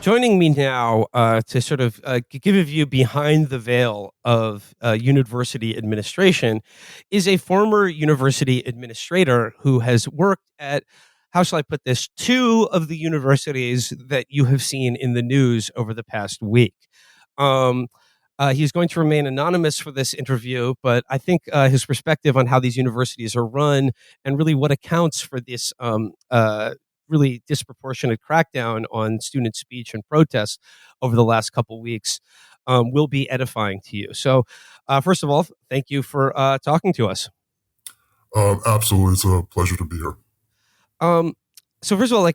Joining me now to sort of give a view behind the veil of university administration is a former university administrator who has worked at, how shall I put this, two of the universities that you have seen in the news over the past week. Um, he's going to remain anonymous for this interview, but I think his perspective on how these universities are run and really what accounts for this really disproportionate crackdown on student speech and protests over the last couple weeks will be edifying to you. So, first of all, thank you for talking to us. Absolutely, it's a pleasure to be here. Um, so, first of all,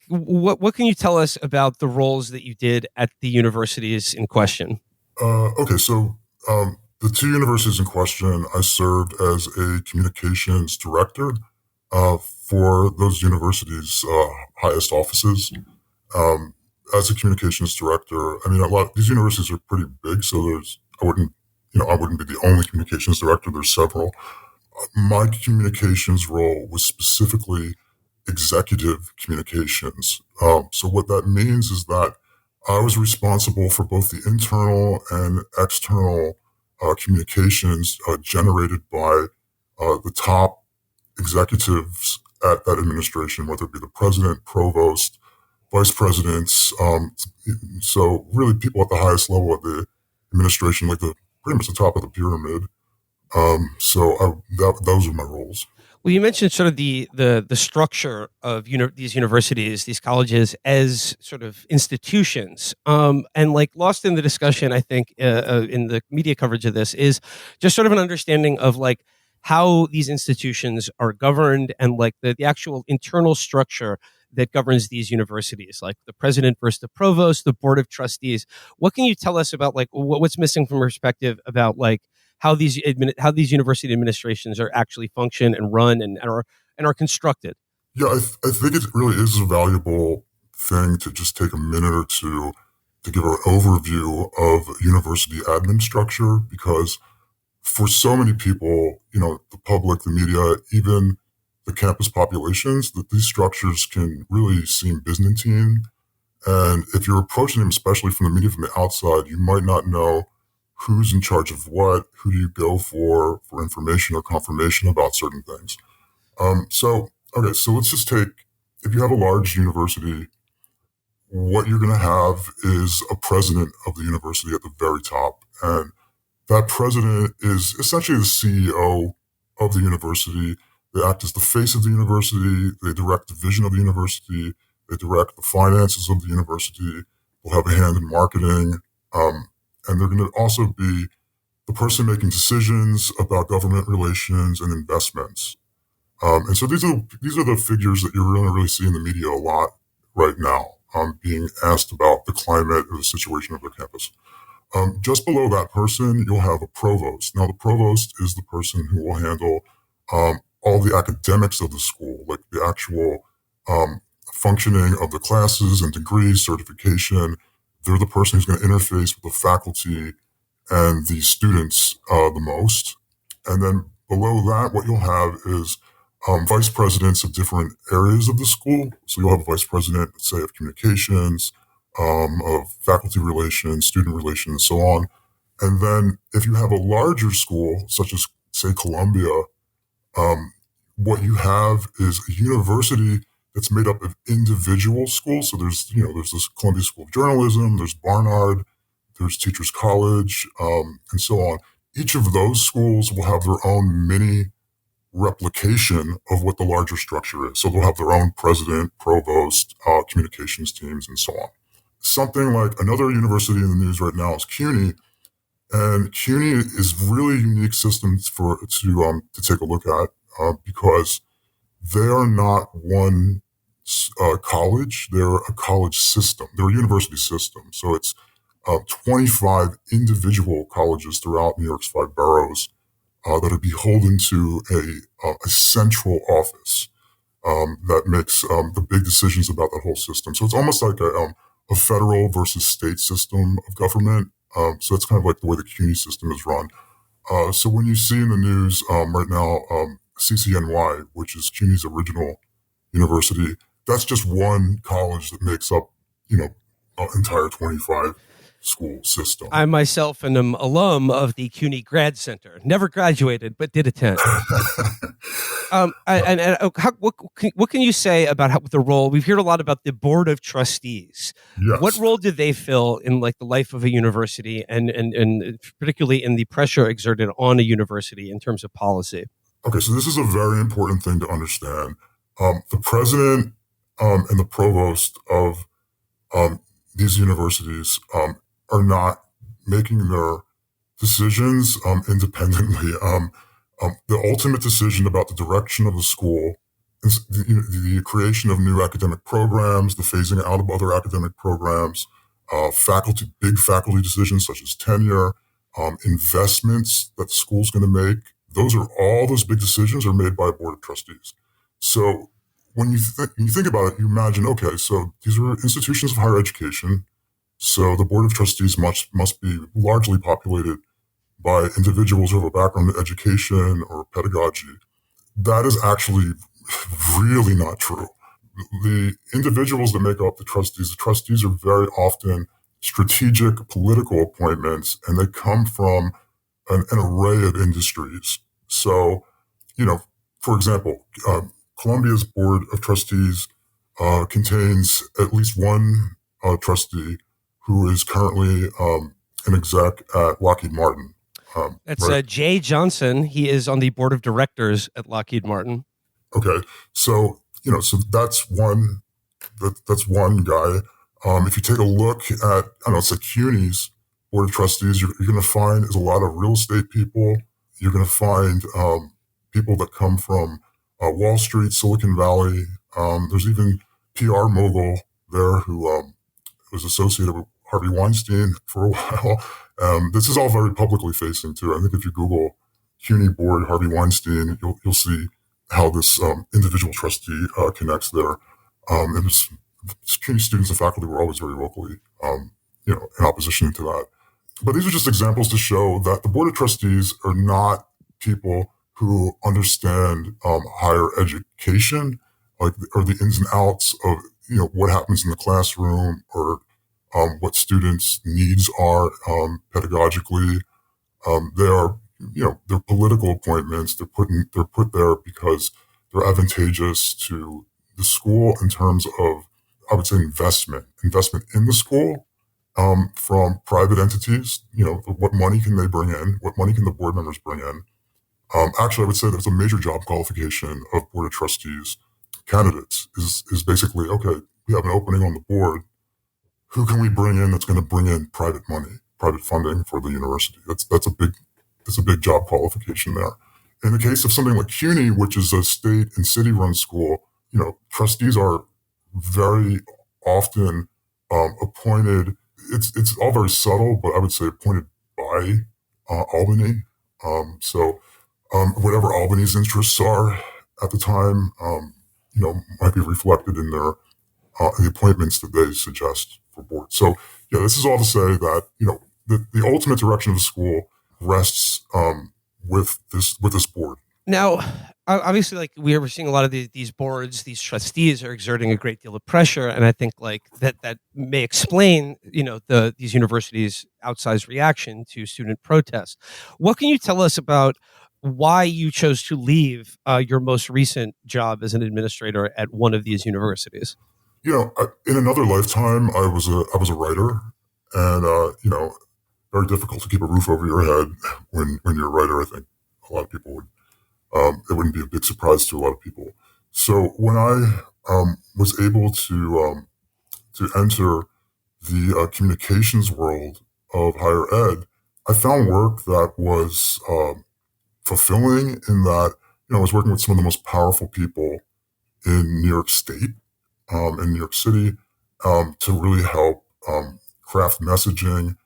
what can you tell us about the roles that you did at the universities in question? Okay, so the two universities in question, I served as a communications director for those universities' highest offices. As a communications director, I mean, these universities are pretty big, so I wouldn't be the only communications director. There's several. My communications role was specifically executive communications. So what that means is that I was responsible for both the internal and external communications generated by the top executives at that administration, whether it be the president, provost, vice presidents. So really people at the highest level of the administration, like pretty much the top of the pyramid. Those are my roles. Well, you mentioned sort of the structure of these universities, these colleges, as sort of institutions, and like lost in the discussion, I think, in the media coverage of this is just sort of an understanding of like how these institutions are governed and like the actual internal structure that governs these universities, like the president versus the provost, the board of trustees. What can you tell us about like what's missing from perspective about like how these university administrations are actually function and run and are constructed? Yeah, I think it really is a valuable thing to just take a minute or two to give an overview of university admin structure, because for so many people, the public, the media, even the campus populations, that these structures can really seem Byzantine. And if you're approaching them, especially from the media from the outside, you might not know who's in charge of what, who do you go for information or confirmation about certain things. So let's just take, if you have a large university, what you're going to have is a president of the university at the very top. And that president is essentially the CEO of the university. They act as the face of the university. They direct the vision of the university. They direct the finances of the university. They'll have a hand in marketing. And they're going to also be the person making decisions about government relations and investments. And so these are the figures that you're going to really see in the media a lot right now, being asked about the climate or the situation of their campus. Just below that person, you'll have a provost. Now, the provost is the person who will handle all the academics of the school, like the actual functioning of the classes and degrees, certification. They're the person who's going to interface with the faculty and the students the most. And then below that, what you'll have is vice presidents of different areas of the school. So you'll have a vice president, say, of communications, of faculty relations, student relations, and so on. And then if you have a larger school, such as, say, Columbia, what you have is a university that's made up of individual schools. So there's this Columbia School of Journalism, there's Barnard, there's Teachers College, and so on. Each of those schools will have their own mini replication of what the larger structure is. So they'll have their own president, provost, communications teams, and so on. Something like another university in the news right now is CUNY, and CUNY is really unique systems to take a look at because they are not one college; they're a college system. They're a university system. So it's 25 individual colleges throughout New York's 5 boroughs that are beholden to a central office that makes the big decisions about that whole system. So it's almost like a federal versus state system of government. So that's kind of like the way the CUNY system is run. So when you see in the news right now, CCNY, which is CUNY's original university, that's just one college that makes up, entire 25 school system. I myself am an alum of the CUNY Grad Center. Never graduated, but did attend. What can you say about the role? We've heard a lot about the board of trustees. What Yes. role do they fill in like the life of a university, and particularly in the pressure exerted on a university in terms of policy? Okay, so this is a very important thing to understand. The president and the provost of um, these universities are not making their decisions independently. The ultimate decision about the direction of the school is the creation of new academic programs, the phasing out of other academic programs, big faculty decisions such as tenure, investments that the school's going to make. Those big decisions are made by a board of trustees. So when you think about it, you imagine, okay, so these are institutions of higher education. So the board of trustees must be largely populated by individuals who have a background in education or pedagogy. That is actually really not true. The individuals that make up the trustees are very often strategic political appointments, and they come from an array of industries. So, you know, for example, Columbia's board of trustees contains at least one trustee who is currently an exec at Lockheed Martin. That's Right. Jay Johnson. He is on the board of directors at Lockheed Martin. Okay. So so that's one guy. If you take a look at, I don't know, it's like CUNY's board of trustees, you're going to find is a lot of real estate people. You're going to find people that come from Wall Street, Silicon Valley. There's even PR mogul there who was associated with Harvey Weinstein for a while. This is all very publicly facing too. I think if you Google CUNY board Harvey Weinstein, you'll see how this individual trustee connects there. It was CUNY students and faculty were always very vocally, in opposition to that. But these are just examples to show that the board of trustees are not people who understand higher education, like or the ins and outs of what happens in the classroom or what students' needs are pedagogically. They are, they're political appointments. They're put there because they're advantageous to the school in terms of, I would say, investment in the school from private entities. What money can they bring in? What money can the board members bring in? Actually, I would say that's a major job qualification of board of trustees candidates is basically, okay, we have an opening on the board. Who can we bring in that's going to bring in private money, private funding for the university? That's a big job qualification there. In the case of something like CUNY, which is a state and city run school, trustees are very often appointed. It's all very subtle, but I would say appointed by Albany. Whatever Albany's interests are at the time, might be reflected in the appointments that they suggest for board. So, yeah, this is all to say that the ultimate direction of the school rests with this board. Now, obviously, like we are seeing a lot of these boards, these trustees are exerting a great deal of pressure, and I think like that may explain these universities' outsized reaction to student protests. What can you tell us about why you chose to leave your most recent job as an administrator at one of these universities? In another lifetime, I was a writer, and very difficult to keep a roof over your head when you're a writer. I think a lot of people would. It wouldn't be a big surprise to a lot of people. So when I was able to enter the communications world of higher ed, I found work that was fulfilling in that I was working with some of the most powerful people in New York State, in New York City, to really help craft messaging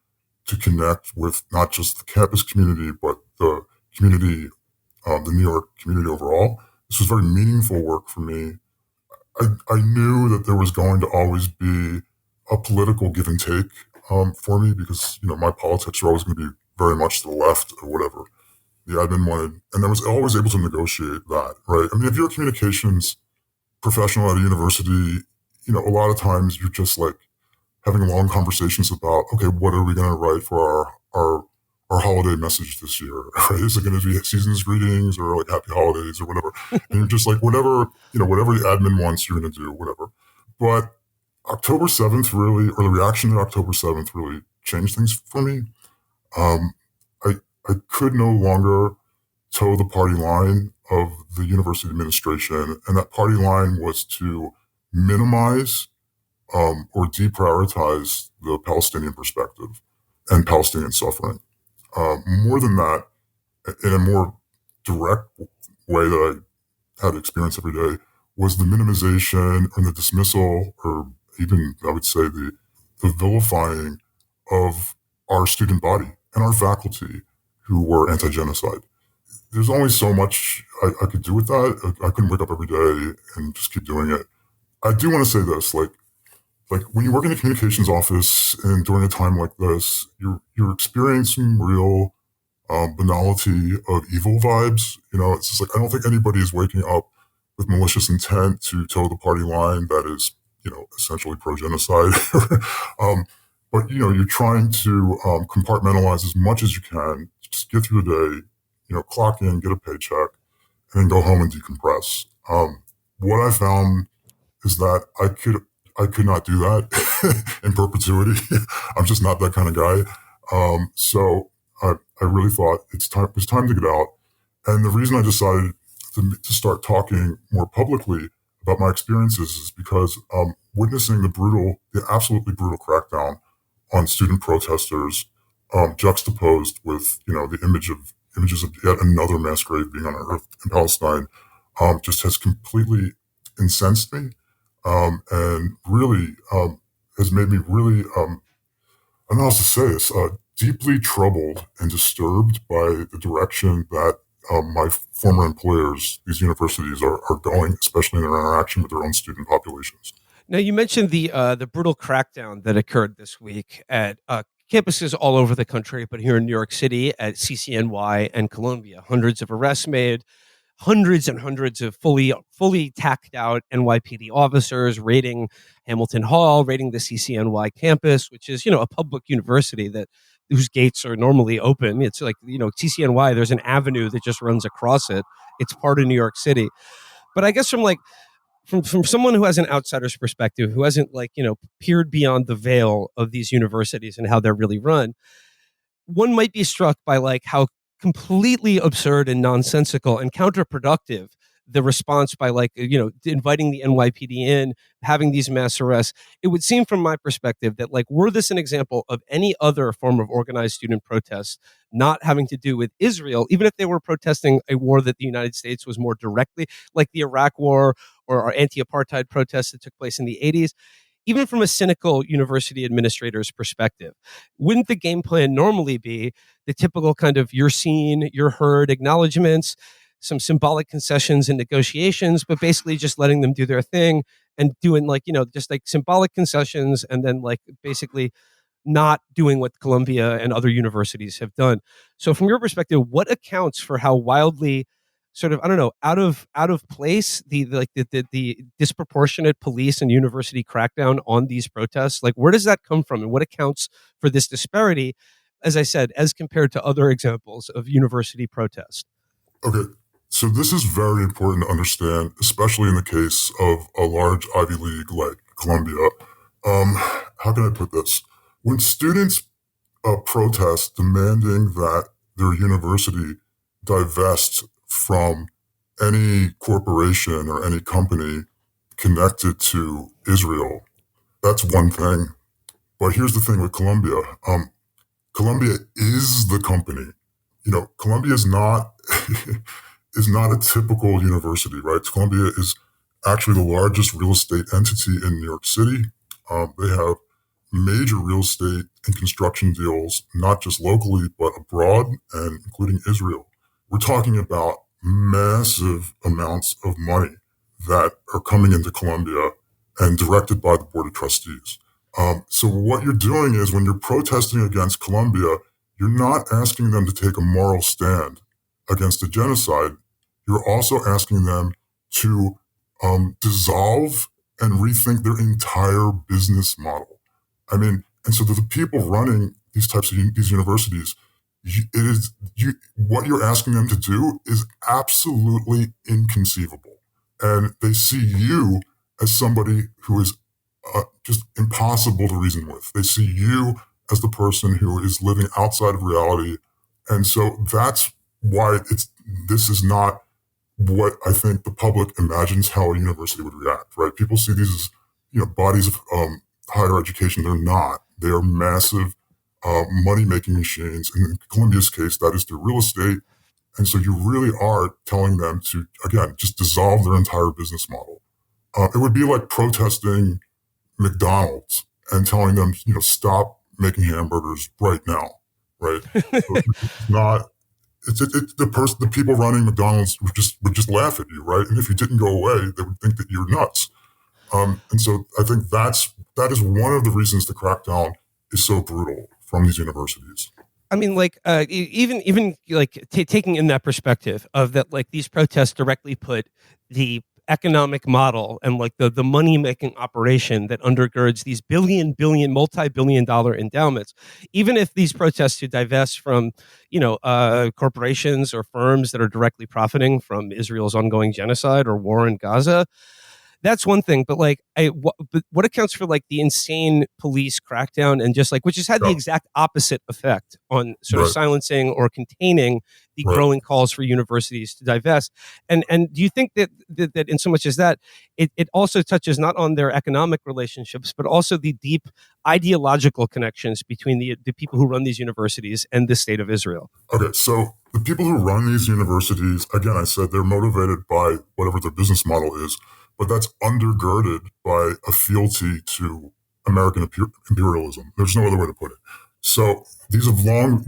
to connect with not just the campus community, but the community, the New York community overall. This was very meaningful work for me. I knew that there was going to always be a political give and take for me because, my politics are always going to be very much to the left or whatever the admin wanted. And I was always able to negotiate that, right? I mean, if you're a communications professional at a university, a lot of times you're just like having long conversations about, okay, what are we going to write for our holiday message this year? Right? Is it going to be season's greetings or like happy holidays or whatever? And you're just like, whatever, whatever the admin wants, you're going to do, whatever. But October 7th really, or the reaction to October 7th really changed things for me. Um, I, I could no longer toe the party line of the university administration. And that party line was to minimize or deprioritize the Palestinian perspective and Palestinian suffering. More than that, in a more direct way that I had experience every day, was the minimization or the dismissal, or even I would say the vilifying of our student body and our faculty who were anti-genocide. There's only so much I could do with that. I couldn't wake up every day and just keep doing it. I do want to say this, like when you work in a communications office and during a time like this, you're experiencing real banality of evil vibes. It's just like I don't think anybody is waking up with malicious intent to toe the party line that is, essentially pro genocide. um, but you're trying to compartmentalize as much as you can, just get through the day, clock in, get a paycheck, and then go home and decompress. What I found is that I could not do that in perpetuity. I'm just not that kind of guy. So I really thought it was time to get out. And the reason I decided to start talking more publicly about my experiences is because witnessing the absolutely brutal crackdown on student protesters, juxtaposed with the images of yet another mass grave being unearthed in Palestine, just has completely incensed me, and really has made me really, I don't know how to say this, deeply troubled and disturbed by the direction that my former employers, these universities, are going, especially in their interaction with their own student populations. Now, you mentioned the brutal crackdown that occurred this week at campuses all over the country, but here in New York City at CCNY and Columbia. Hundreds of arrests made, hundreds and hundreds of fully tacked out NYPD officers raiding Hamilton Hall, raiding the CCNY campus, which is a public university that whose gates are normally open. It's like CCNY. There's an avenue that just runs across it. It's part of New York City. But I guess from someone who has an outsider's perspective, who hasn't peered beyond the veil of these universities and how they're really run, one might be struck by how completely absurd and nonsensical and counterproductive the response by inviting the NYPD in, having these mass arrests. It would seem from my perspective that were this an example of any other form of organized student protests not having to do with Israel, even if they were protesting a war that the United States was more directly, like the Iraq War or our anti-apartheid protests that took place in the 80s, even from a cynical university administrator's perspective, wouldn't the game plan normally be the typical kind of you're seen, you're heard acknowledgments, some symbolic concessions and negotiations, but basically just letting them do their thing and doing just symbolic concessions and then basically not doing what Columbia and other universities have done. So from your perspective, what accounts for how wildly sort of, I don't know, out of place the disproportionate police and university crackdown on these protests? Where does that come from, and what accounts for this disparity, as I said, as compared to other examples of university protest? Okay, so this is very important to understand, especially in the case of a large Ivy League like Columbia. How can I put this? When students protest demanding that their university divest from any corporation or any company connected to Israel, that's one thing. But here's the thing with Columbia. Columbia is the company. Columbia is not is not a typical university, right? Columbia is actually the largest real estate entity in New York City. They have major real estate and construction deals, not just locally, but abroad and including Israel. We're talking about massive amounts of money that are coming into Columbia and directed by the Board of Trustees. So what you're doing is when you're protesting against Columbia, you're not asking them to take a moral stand against a genocide. You're also asking them to dissolve and rethink their entire business model. I mean, and so the people running these types of these universities, it is what you're asking them to do is absolutely inconceivable, and they see you as somebody who is just impossible to reason with. They see you as the person who is living outside of reality, and so that's why it's this is not what I think the public imagines how a university would react. Right? People see these as bodies of higher education. They're not. They are massive money making machines. In Columbia's case, that is through real estate. And so you really are telling them to, again, just dissolve their entire business model. It would be like protesting McDonald's and telling them, stop making hamburgers right now, right? So it's not. The people running McDonald's would just laugh at you, right? And if you didn't go away, they would think that you're nuts. And so I think that is one of the reasons the crackdown is so brutal from these universities. I mean, like, even like taking in that perspective of that, like these protests directly put the economic model and like the money making operation that undergirds these multi-billion dollar endowments. Even if these protests to divest from, corporations or firms that are directly profiting from Israel's ongoing genocide or war in Gaza, that's one thing, but like, but what accounts for like the insane police crackdown and just like, which has had the Yeah, exact opposite effect on sort of right, silencing or containing the right. growing calls for universities to divest? And do you think that in so much as that, it also touches not on their economic relationships, but also the deep ideological connections between the people who run these universities and the state of Israel? Okay, so the people who run these universities, again, I said they're motivated by whatever their business model is, but that's undergirded by a fealty to American imperialism. There's no other way to put it. So these have long,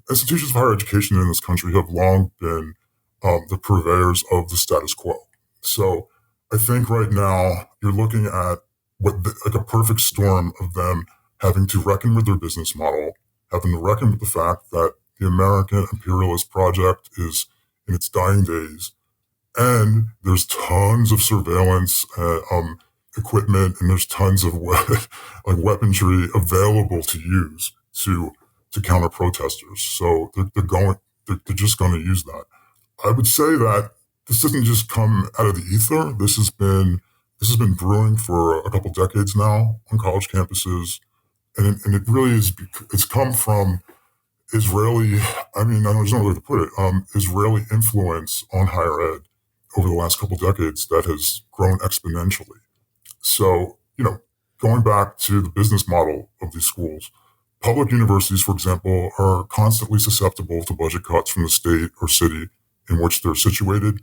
institutions of higher education in this country have long been the purveyors of the status quo. So I think right now you're looking at like a perfect storm of them having to reckon with their business model, having to reckon with the fact that the American imperialist project is in its dying days, and there's tons of surveillance equipment, and there's tons of like weaponry available to use to counter protesters. So they're just going to use that. I would say that this doesn't just come out of the ether. This has been brewing for a couple decades now on college campuses, and it really is. It's come from Israeli, I mean, there's no way to put it, Israeli influence on higher ed over the last couple decades that has grown exponentially. So, going back to the business model of these schools, public universities, for example, are constantly susceptible to budget cuts from the state or city in which they're situated.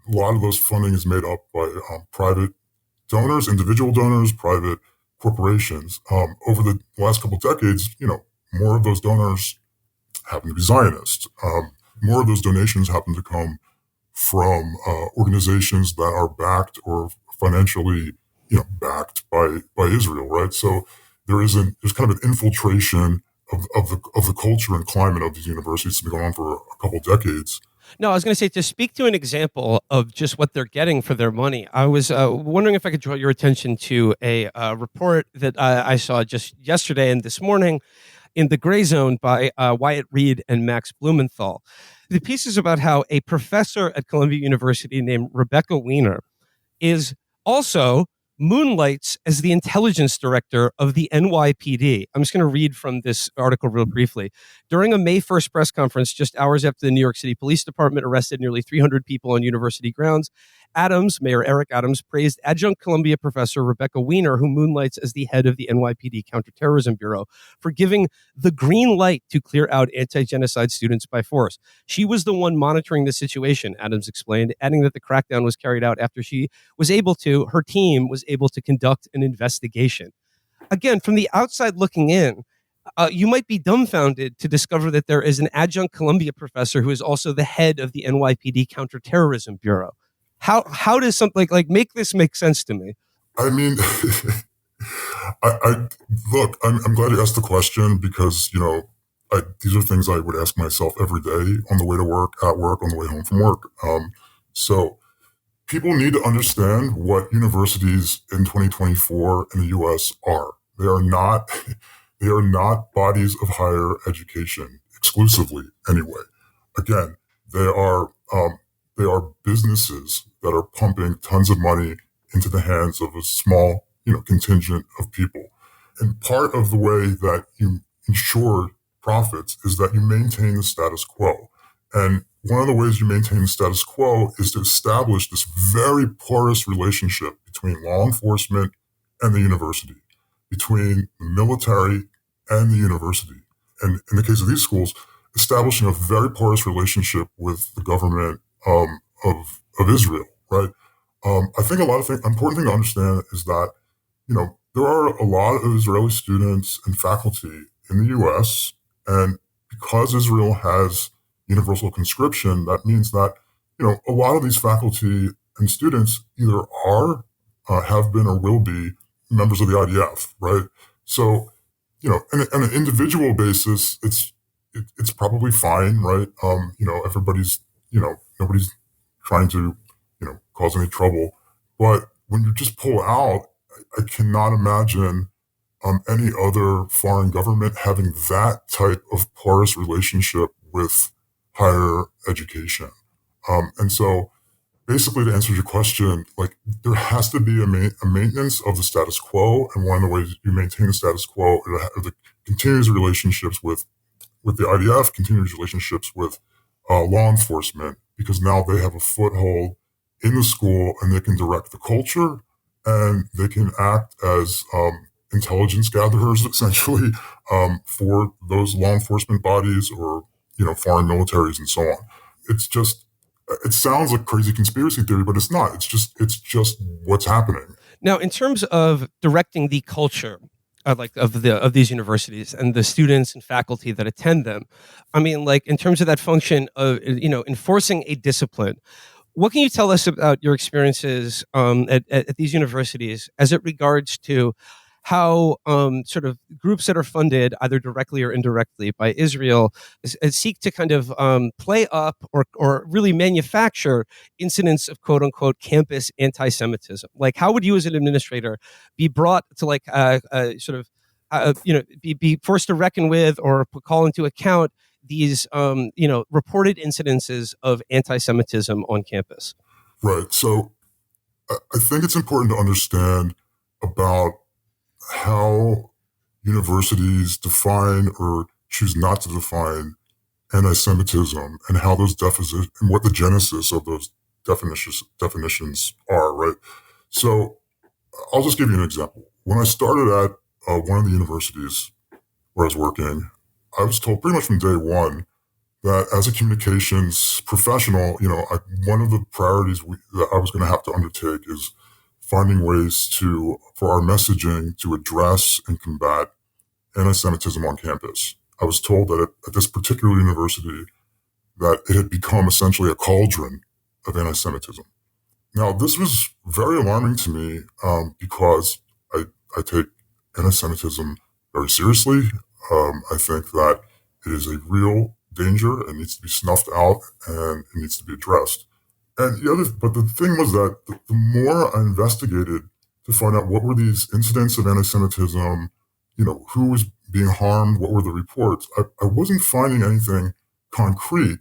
A lot of those funding is made up by private donors, individual donors, private corporations. Over the last couple decades, more of those donors happen to be Zionists. More of those donations happen to come from organizations that are backed or financially, backed by Israel, right? So there's kind of an infiltration of the culture and climate of these universities that's been going on for a couple decades. No, I was going to say, to speak to an example of just what they're getting for their money. I was wondering if I could draw your attention to a report that I saw just yesterday and this morning in the Gray Zone by Wyatt Reed and Max Blumenthal. The piece is about how a professor at Columbia University named Rebecca Weiner is also moonlights as the intelligence director of the NYPD. I'm just going to read from this article real briefly. During a May 1st press conference, just hours after the New York City Police Department arrested nearly 300 people on university grounds, Mayor Eric Adams, praised adjunct Columbia professor Rebecca Weiner, who moonlights as the head of the NYPD Counterterrorism Bureau, for giving the green light to clear out anti-genocide students by force. She was the one monitoring the situation, Adams explained, adding that the crackdown was carried out after her team was able to conduct an investigation. Again, from the outside looking in, you might be dumbfounded to discover that there is an adjunct Columbia professor who is also the head of the NYPD Counterterrorism Bureau. How does something like make this make sense to me? I mean, I look. I'm glad you asked the question because these are things I would ask myself every day on the way to work, at work, on the way home from work. So people need to understand what universities in 2024 in the U.S. are. They are not they are not bodies of higher education exclusively anyway. Again, they are they are businesses that are pumping tons of money into the hands of a small, contingent of people. And part of the way that you ensure profits is that you maintain the status quo. And one of the ways you maintain the status quo is to establish this very porous relationship between law enforcement and the university, between the military and the university. And in the case of these schools, establishing a very porous relationship with the government of Israel, right? I think a lot of things, important thing to understand is that, there are a lot of Israeli students and faculty in the U.S. And because Israel has universal conscription, that means that, a lot of these faculty and students either are, have been, or will be members of the IDF, right? So, on an individual basis, it's probably fine, right? Everybody's, nobody's trying to, cause any trouble. But when you just pull out, I cannot imagine any other foreign government having that type of porous relationship with higher education. And so, basically, to answer your question, like there has to be a maintenance of the status quo, and one of the ways you maintain the status quo are the continuous relationships with the IDF, continuous relationships with law enforcement, because now they have a foothold in the school and they can direct the culture and they can act as intelligence gatherers essentially for those law enforcement bodies or foreign militaries and so on. It's just it sounds like crazy conspiracy theory, but it's not. It's just what's happening. Now, in terms of directing the culture of these universities and the students and faculty that attend them, I mean, like in terms of that function of enforcing a discipline, what can you tell us about your experiences at these universities as it regards to how sort of groups that are funded either directly or indirectly by Israel seek to kind of play up or really manufacture incidents of quote unquote campus anti-Semitism? Like, how would you as an administrator be brought to like sort of be forced to reckon with or call into account these reported incidences of anti-Semitism on campus? Right. So I think it's important to understand about how universities define or choose not to define anti-Semitism and how those definitions and what the genesis of those definitions are, right? So I'll just give you an example. When I started at one of the universities where I was working, I was told pretty much from day one that as a communications professional, one of the priorities that I was going to have to undertake is finding ways for our messaging to address and combat anti-Semitism on campus. I was told that at this particular university that it had become essentially a cauldron of anti-Semitism. Now, this was very alarming to me because I take anti-Semitism very seriously. I think that it is a real danger and needs to be snuffed out and it needs to be addressed. But the thing was that the more I investigated to find out what were these incidents of anti-Semitism, who was being harmed, what were the reports, I wasn't finding anything concrete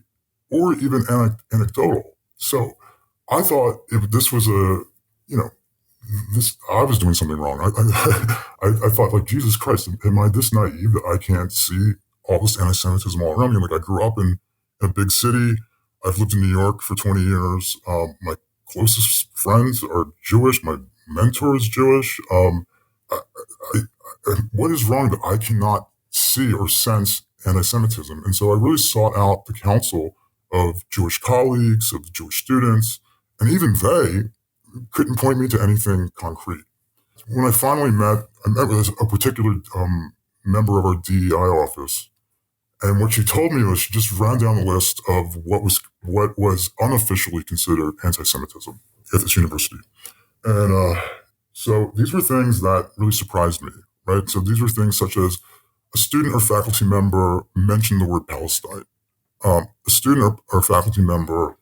or even anecdotal. So I thought if this was I was doing something wrong. I thought, like, Jesus Christ, am I this naive that I can't see all this anti-Semitism all around me? Like, I grew up in a big city. I've lived in New York for 20 years. My closest friends are Jewish. My mentor is Jewish. What is wrong that I cannot see or sense anti-Semitism? And so I really sought out the counsel of Jewish colleagues, of Jewish students, and even they couldn't point me to anything concrete. When I met with a particular member of our DEI office, and what she told me was she just ran down the list of what was unofficially considered anti-Semitism at this university. And so these were things that really surprised me, right? So these were things such as a student or faculty member mentioned the word Palestine. A student or faculty member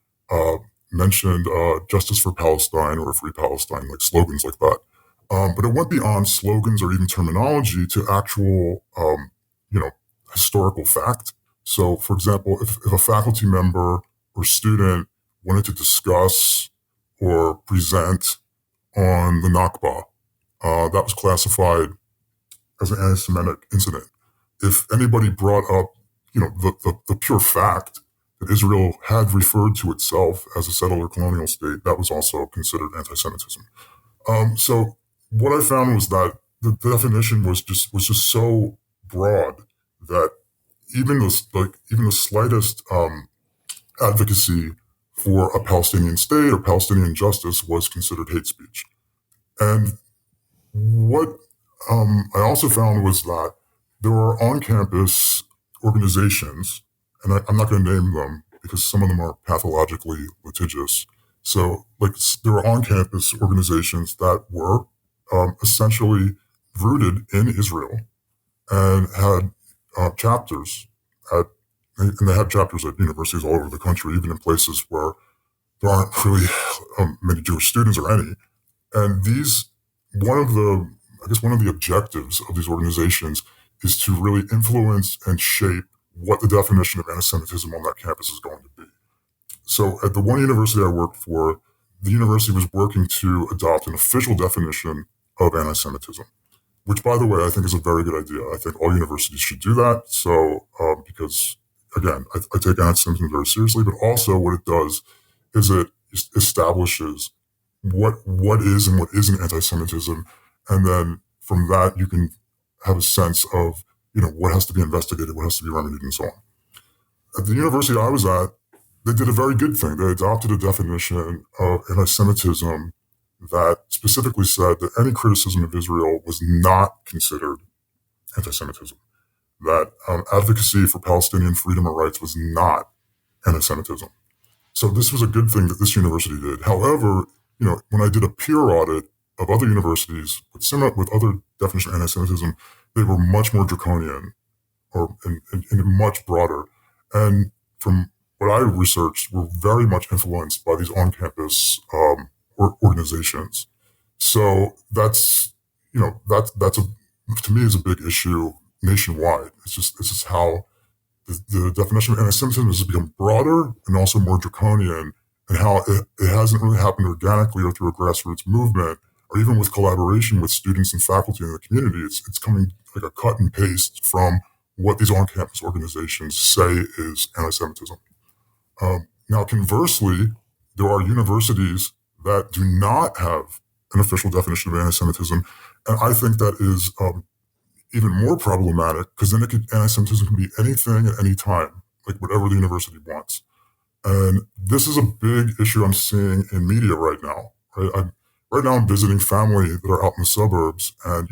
mentioned justice for Palestine or free Palestine, like slogans like that. But it went beyond slogans or even terminology to actual, you know, historical fact. So, for example, if a faculty member or student wanted to discuss or present on the Nakba, that was classified as an anti-Semitic incident. If anybody brought up, the pure fact that Israel had referred to itself as a settler colonial state, that was also considered anti-Semitism. So what I found was that the definition was just so broad that even the slightest advocacy for a Palestinian state or Palestinian justice was considered hate speech. And what I also found was that there are on-campus organizations, and I'm not going to name them because some of them are pathologically litigious. So, like, there are on-campus organizations that were essentially rooted in Israel and had chapters at, and they had chapters at universities all over the country, even in places where there aren't really many Jewish students or any. And one of the, I guess, one of the objectives of these organizations is to really influence and shape what the definition of anti-Semitism on that campus is going to be. So at the one university I worked for, the university was working to adopt an official definition of anti-Semitism, which, by the way, I think is a very good idea. I think all universities should do that. So, because again, I take anti-Semitism very seriously, but also what it does is it establishes what is and what isn't anti-Semitism, and then from that you can have a sense of what has to be investigated, what has to be remedied, and so on. At the university I was at, they did a very good thing. They adopted a definition of anti-Semitism that specifically said that any criticism of Israel was not considered anti-Semitism. That advocacy for Palestinian freedom or rights was not anti-Semitism. So this was a good thing that this university did. However, when I did a peer audit of other universities with other definitions of anti-Semitism, they were much more draconian and much broader. And from what I researched, were very much influenced by these on-campus organizations. So that's that's to me is a big issue nationwide. It's just how the definition of anti-Semitism has become broader and also more draconian, and how it hasn't really happened organically or through a grassroots movement or even with collaboration with students and faculty in the community. It's coming like a cut and paste from what these on-campus organizations say is anti-Semitism. Now, conversely, there are universities that do not have an official definition of anti-Semitism, and I think that is even more problematic because then anti-Semitism can be anything at any time, like whatever the university wants. And this is a big issue I'm seeing in media right now. Right now, I'm visiting family that are out in the suburbs, and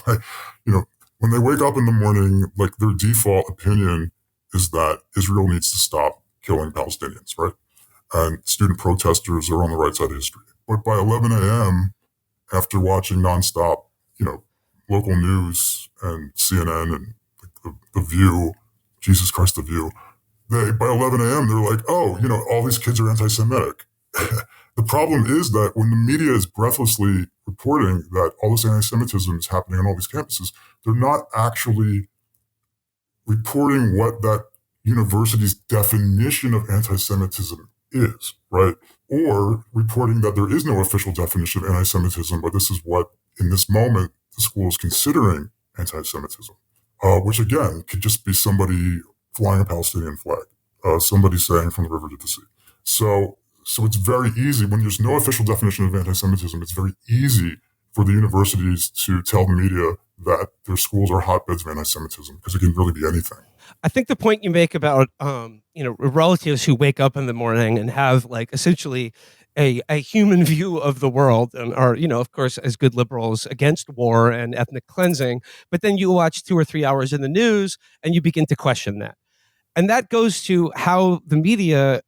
like, when they wake up in the morning, like their default opinion is that Israel needs to stop killing Palestinians, right? And student protesters are on the right side of history. But by 11 a.m., after watching nonstop, local news and CNN and the View, Jesus Christ, the View, by 11 a.m., they're like, oh, all these kids are anti-Semitic. The problem is that when the media is breathlessly reporting that all this anti-Semitism is happening on all these campuses, they're not actually reporting what that university's definition of anti-Semitism is, right? Or reporting that there is no official definition of anti-Semitism, but this is what, in this moment, the school is considering anti-Semitism, which again could just be somebody flying a Palestinian flag, somebody saying from the river to the sea. So it's very easy when there's no official definition of anti-Semitism. It's very easy for the universities to tell the media that their schools are hotbeds of anti-Semitism because it can really be anything. I think the point you make about relatives who wake up in the morning and have like essentially a human view of the world and are of course as good liberals against war and ethnic cleansing, but then you watch 2 or 3 hours in the news and you begin to question that. And that goes to how the media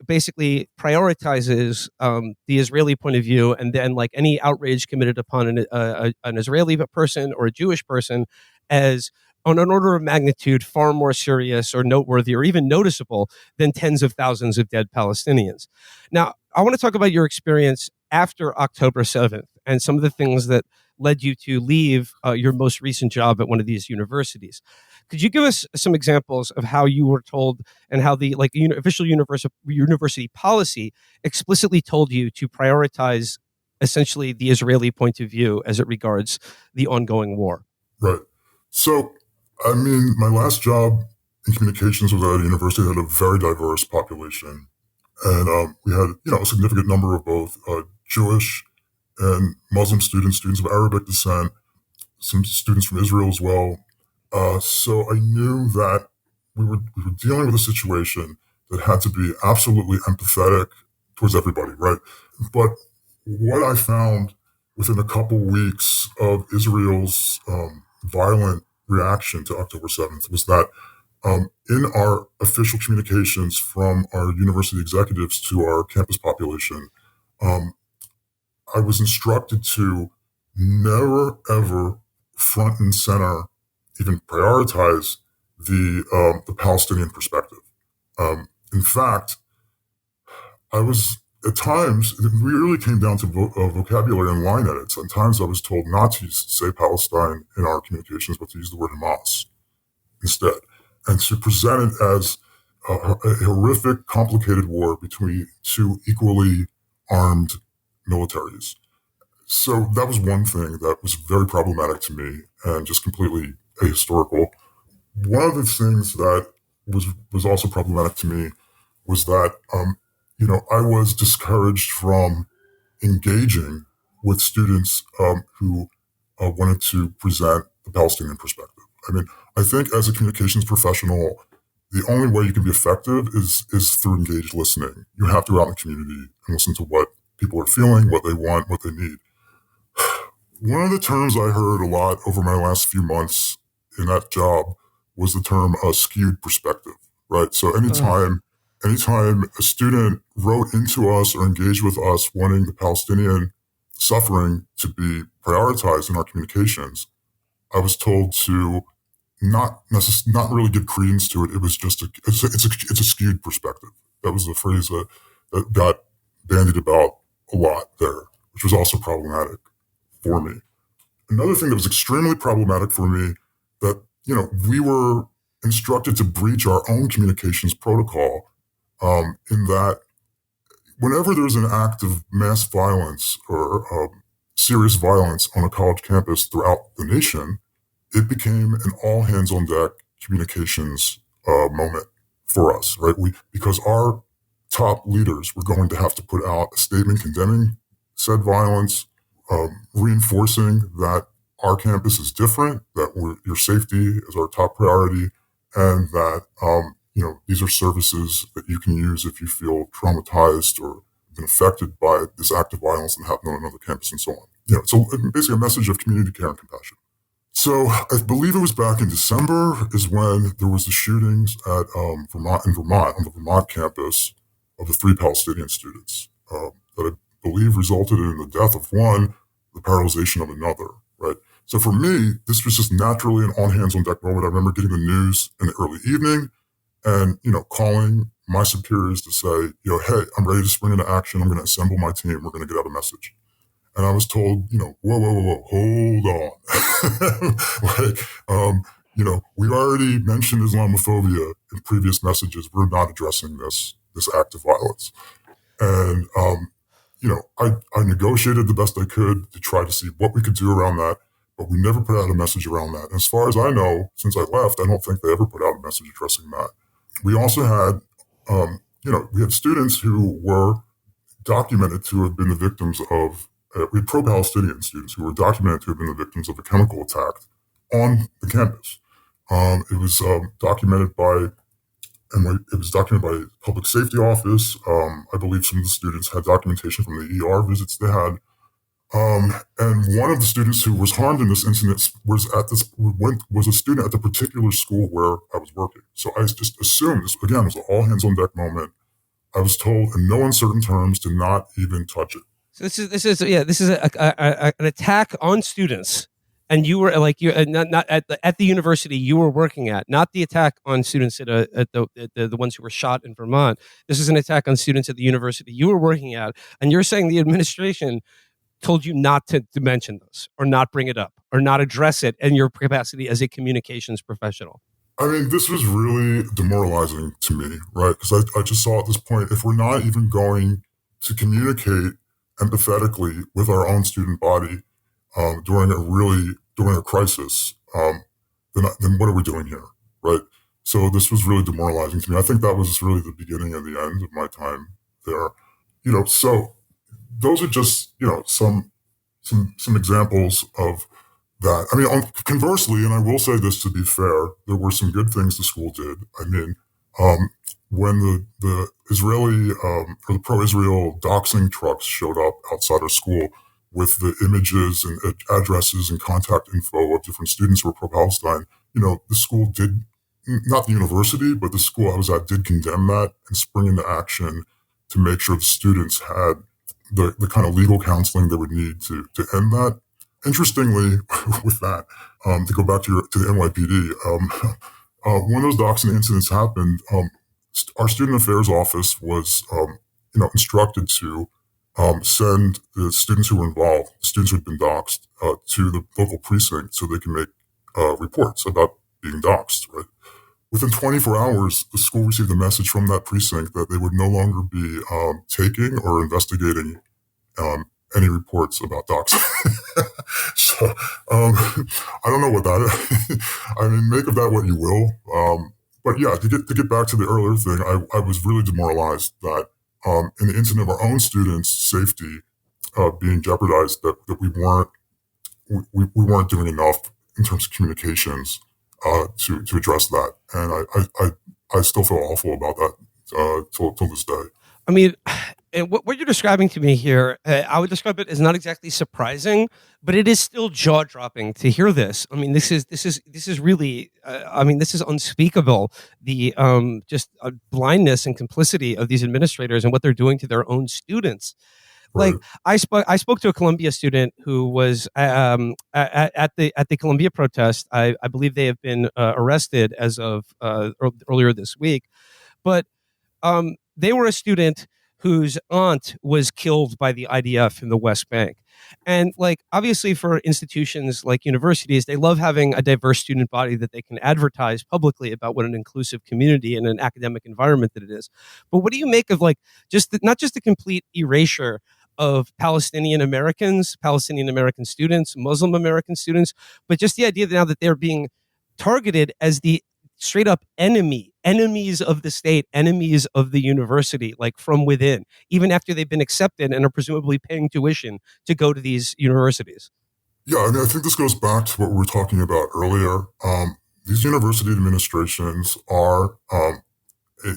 basically prioritizes the Israeli point of view, and then like any outrage committed upon an Israeli person or a Jewish person as on an order of magnitude far more serious or noteworthy or even noticeable than tens of thousands of dead Palestinians. Now, I want to talk about your experience after October 7th and some of the things that led you to leave your most recent job at one of these universities. Could you give us some examples of how you were told and how the official university policy explicitly told you to prioritize essentially the Israeli point of view as it regards the ongoing war? Right. So, I mean, my last job in communications was at a university that had a very diverse population. And we had, a significant number of both Jewish and Muslim students, students of Arabic descent, some students from Israel as well. So I knew that we were dealing with a situation that had to be absolutely empathetic towards everybody, right? But what I found within a couple weeks of Israel's violent reaction to October 7th was that in our official communications from our university executives to our campus population, um, I was instructed to never ever front and center, even prioritize the Palestinian perspective. In fact, I was at times we really came down to vocabulary and line edits. At times, I was told not to say Palestine in our communications, but to use the word Hamas instead, and to present it as a horrific, complicated war between two equally armed militaries. So that was one thing that was very problematic to me and just completely ahistorical. One of the things that was also problematic to me was that I was discouraged from engaging with students who wanted to present the Palestinian perspective. I mean, I think as a communications professional, the only way you can be effective is through engaged listening. You have to go out in the community and listen to what people are feeling, what they want, what they need. One of the terms I heard a lot over my last few months in that job was the term skewed perspective, right? So anytime a student wrote into us or engaged with us wanting the Palestinian suffering to be prioritized in our communications, I was told to not really give credence to it. It was just it's a skewed perspective. That was the phrase that got bandied about a lot there, which was also problematic for me. Another thing that was extremely problematic for me that, we were instructed to breach our own communications protocol in that whenever there's an act of mass violence or serious violence on a college campus throughout the nation, it became an all hands on deck communications moment for us, right? Because our top leaders were going to have to put out a statement condemning said violence, reinforcing that our campus is different, that your safety is our top priority, and that these are services that you can use if you feel traumatized or been affected by this act of violence that happened on another campus and so on. So basically a message of community care and compassion. So I believe it was back in December is when there was the shootings at Vermont on the Vermont campus of the 3 Palestinian students that I believe resulted in the death of one, the paralyzation of another, right? So for me, this was just naturally an all hands on deck moment. I remember getting the news in the early evening and, calling my superiors to say, hey, I'm ready to spring into action. I'm going to assemble my team. We're going to get out a message. And I was told, whoa, hold on. We already mentioned Islamophobia in previous messages. We're not addressing this act of violence. And, I negotiated the best I could to try to see what we could do around that, but we never put out a message around that. And as far as I know, since I left, I don't think they ever put out a message addressing that. We also had, we had students who were documented to have been the victims of, we had pro-Palestinian students who were documented to have been the victims of a chemical attack on the campus. It was documented by the public safety office. I believe some of the students had documentation from the ER visits they had. And one of the students who was harmed in this incident was a student at the particular school where I was working. So I just assumed this again was an all hands on deck moment. I was told in no uncertain terms to not even touch it. So this is an attack on students, and you were not at the university you were working at, not the attack on students at the ones who were shot in Vermont. This is an attack on students at the university you were working at, and you're saying the administration told you not to mention this or not bring it up or not address it in your capacity as a communications professional? I mean, this was really demoralizing to me, right? Because I just saw at this point, if we're not even going to communicate empathetically with our own student body during a crisis, then what are we doing here, right? So this was really demoralizing to me. I think that was really the beginning and the end of my time there. So those are just some examples of that. I mean, conversely, and I will say this to be fair, there were some good things the school did. I mean, when the Israeli or the pro-Israel doxing trucks showed up outside our school with the images and addresses and contact info of different students who were pro-Palestine, the school did, not the university, but the school I was at did condemn that and spring into action to make sure the students had the kind of legal counseling they would need to end that. Interestingly, with that, to go back to the NYPD, when those doxing incidents happened, our student affairs office was, instructed to send the students who were involved, students who had been doxed, to the local precinct so they can make reports about being doxed. Right. Within 24 hours, the school received a message from that precinct that they would no longer be taking or investigating any reports about doxing. So I don't know what that is. I mean, make of that what you will. But yeah, to get back to the earlier thing, I was really demoralized that in the incident of our own students' safety being jeopardized, that we weren't doing enough in terms of communications to address that, and I still feel awful about that till this day. I mean, and what you're describing to me here, I would describe it as not exactly surprising, but it is still jaw dropping to hear this. I mean, this is really, I mean, this is unspeakable. The just blindness and complicity of these administrators and what they're doing to their own students. Like Right, I spoke to a Columbia student who was at the Columbia protest. I believe they have been arrested as of earlier this week, but they were a student whose aunt was killed by the IDF in the West Bank. And like obviously for institutions like universities, they love having a diverse student body that they can advertise publicly about what an inclusive community and an academic environment that it is. But what do you make of like not just the complete erasure of Palestinian Americans, Palestinian American students, Muslim American students, but just the idea that now that they're being targeted as the straight up enemies of the state, enemies of the university, like from within, even after they've been accepted and are presumably paying tuition to go to these universities. yeah, I mean, I think this goes back to what we were talking about earlier. These university administrations are an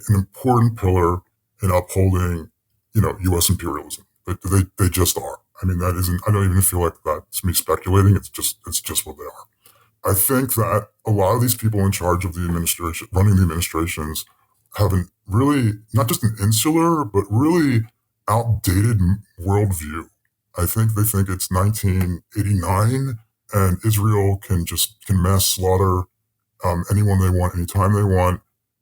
important pillar in upholding, U.S. imperialism. They just are. I mean, that isn't. I don't even feel like that's me speculating. It's just what they are. I think that a lot of these people in charge of the administration, running the administrations, have an really not just an insular but really outdated worldview. I think they think it's 1989 and Israel can mass slaughter anyone they want, anytime they want,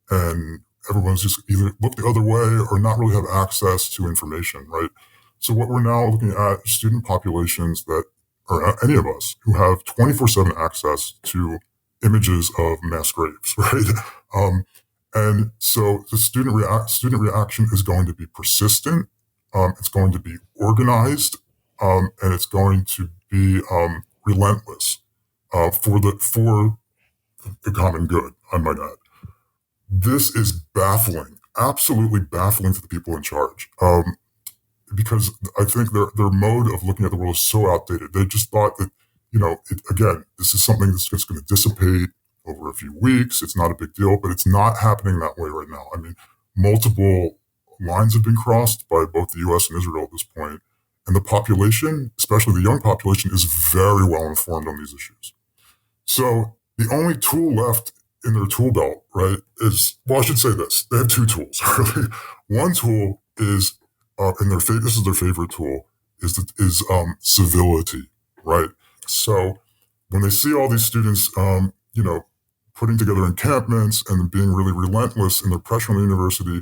and everyone's just either look the other way or not really have access to information, right? So what we're now looking at student populations that or any of us who have 24/7 access to images of mass graves, right? And so the student reaction is going to be persistent. It's going to be organized, and it's going to be relentless for the common good. I might add. This is baffling, absolutely baffling to the people in charge. Because I think their mode of looking at the world is so outdated. They just thought that, again, this is something that's just going to dissipate over a few weeks. It's not a big deal, but it's not happening that way right now. I mean, multiple lines have been crossed by both the U.S. and Israel at this point, and the population, especially the young population, is very well informed on these issues. So the only tool left in their tool belt, right, I should say this: they have two tools. Really, one tool is and this is their favorite tool is civility, right? So when they see all these students, putting together encampments and being really relentless in their pressure on the university,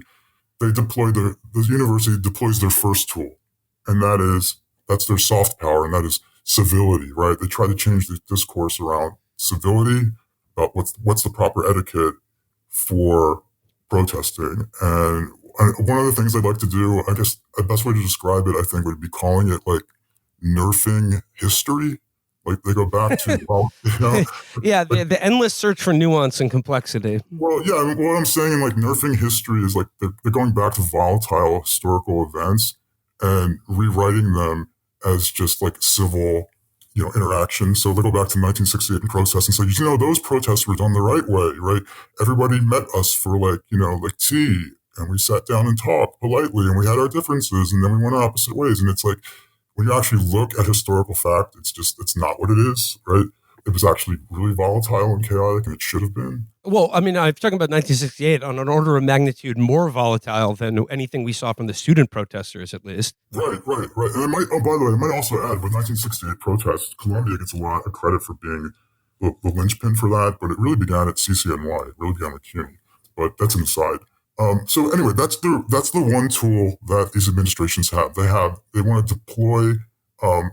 the university deploys their first tool, and that is that's their soft power, and that is civility, right? They try to change the discourse around civility, about what's the proper etiquette for protesting. And one of the things I'd like to do, I guess the best way to describe it, I think, would be calling it like nerfing history. Like they go back to, well, Yeah, like, the endless search for nuance and complexity. well, yeah. I mean, what I'm saying in like nerfing history is like they're going back to volatile historical events and rewriting them as just like civil, interaction. So they go back to 1968 and protests and say, those protests were done the right way, right? Everybody met us for like, like tea, and we sat down and talked politely, and we had our differences, and then we went our opposite ways. And it's like when you actually look at historical fact, it's not what it is, right? It was actually really volatile and chaotic, and it should have been. Well, I mean, I'm talking about 1968 on an order of magnitude more volatile than anything we saw from the student protesters, at least. Right, right, right. And by the way, I might also add with 1968 protests, Columbia gets a lot of credit for being the linchpin for that, but it really began at CCNY. It really began with CUNY. But that's an aside. So anyway, that's the one tool that these administrations have. They want to deploy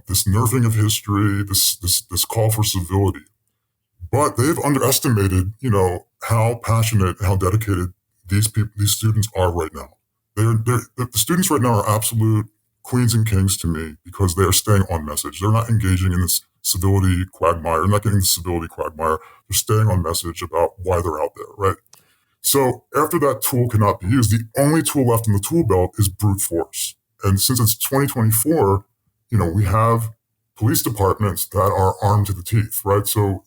this nerfing of history, this call for civility. But they've underestimated, how passionate, how dedicated these students are right now. The students right now are absolute queens and kings to me because they are staying on message. They're not engaging in this civility quagmire. They're not getting the civility quagmire. They're staying on message about why they're out there, right? So after that tool cannot be used, the only tool left in the tool belt is brute force. And since it's 2024, we have police departments that are armed to the teeth, right? So,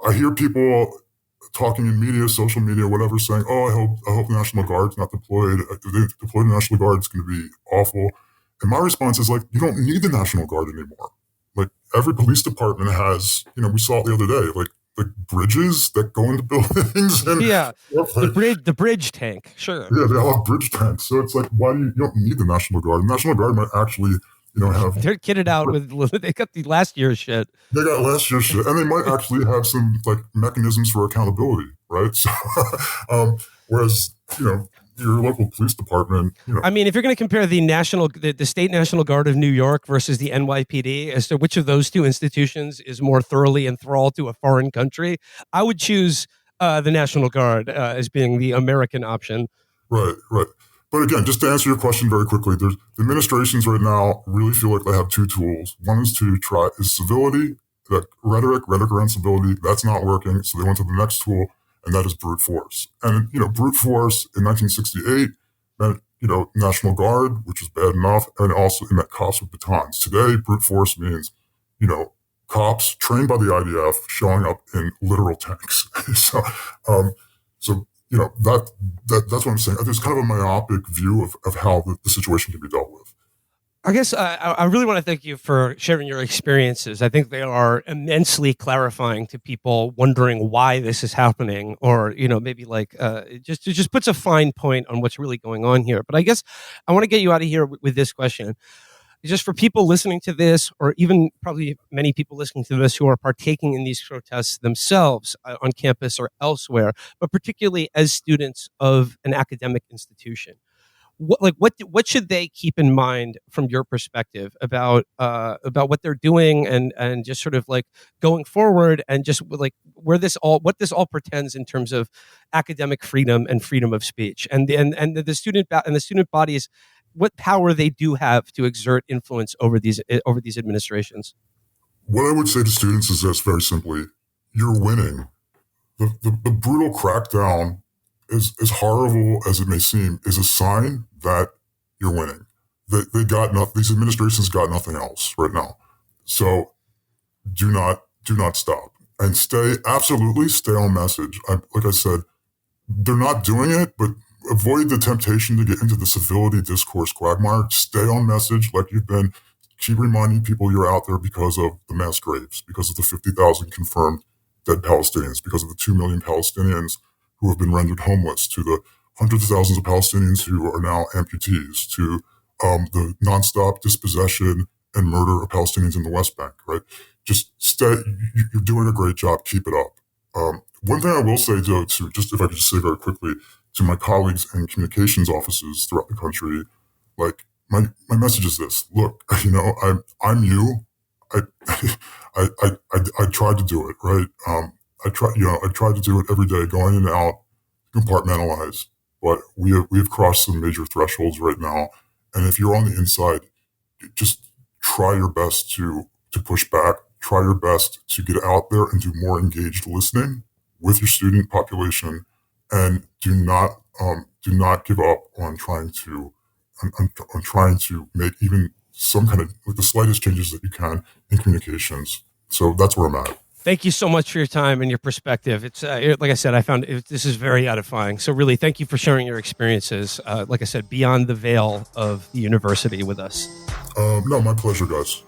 I hear people talking in media, social media, whatever, saying, "Oh, I hope the National Guard's not deployed. If they deploy the National Guard, it's going to be awful." And my response is like, you don't need the National Guard anymore. Like every police department has, we saw it the other day, like bridges that go into buildings. And yeah, the bridge tank, sure. Yeah, they all have bridge tanks. So it's like, why do you don't need the National Guard? The National Guard might actually, have. They're kitted out with they got the last year's shit. They got last year's shit, and they might actually have some like mechanisms for accountability, right? So, whereas your local police department, I mean, if you're going to compare the state National Guard of New York versus the NYPD as to which of those two institutions is more thoroughly enthralled to a foreign country, I would choose the National Guard as being the American option. Right, right. But again, just to answer your question very quickly, the administrations right now really feel like they have two tools. One is civility, that rhetoric around civility, that's not working. So they went to the next tool, and that is brute force. And, brute force in 1968 meant, National Guard, which was bad enough, and also it meant cops with batons. Today, brute force means, cops trained by the IDF showing up in literal tanks. So that's what I'm saying. There's kind of a myopic view of how the situation can be dealt with. I guess I really want to thank you for sharing your experiences. I think they are immensely clarifying to people wondering why this is happening, or maybe like it just puts a fine point on what's really going on here. But I guess I want to get you out of here with this question. Just for people listening to this, or even probably many people listening to this who are partaking in these protests themselves on campus or elsewhere, but particularly as students of an academic institution, what should they keep in mind from your perspective about what they're doing and just sort of like going forward, and just like what this all pretends in terms of academic freedom and freedom of speech, and the student bodies, what power they do have to exert influence over these administrations? What I would say to students is this very simply: you're winning. The brutal crackdown, as horrible as it may seem, is a sign that you're winning. These administrations got nothing else right now. So do not stop, and absolutely stay on message. Like I said, they're not doing it, but avoid the temptation to get into the civility discourse quagmire. Stay on message like you've been. Keep reminding people you're out there because of the mass graves, because of the 50,000 confirmed dead Palestinians, because of the 2 million Palestinians who have been rendered homeless, to the hundreds of thousands of Palestinians who are now amputees, to the nonstop dispossession and murder of Palestinians in the West Bank, right? Just stay. You're doing a great job. Keep it up. One thing I will say, though, if I could just say very quickly, to my colleagues in communications offices throughout the country, like, my message is this: look, I'm you. I I tried to do it right. I tried to do it every day, going in and out, compartmentalize. But we have crossed some major thresholds right now, and if you're on the inside, just try your best to push back. Try your best to get out there and do more engaged listening with your student population, and do not give up on trying to make even some kind of like the slightest changes that you can in communications. So that's where I'm at. Thank you so much for your time and your perspective. It's like I said, I found this is very edifying. So really, thank you for sharing your experiences. Like I said, beyond the veil of the university with us. No, my pleasure, guys.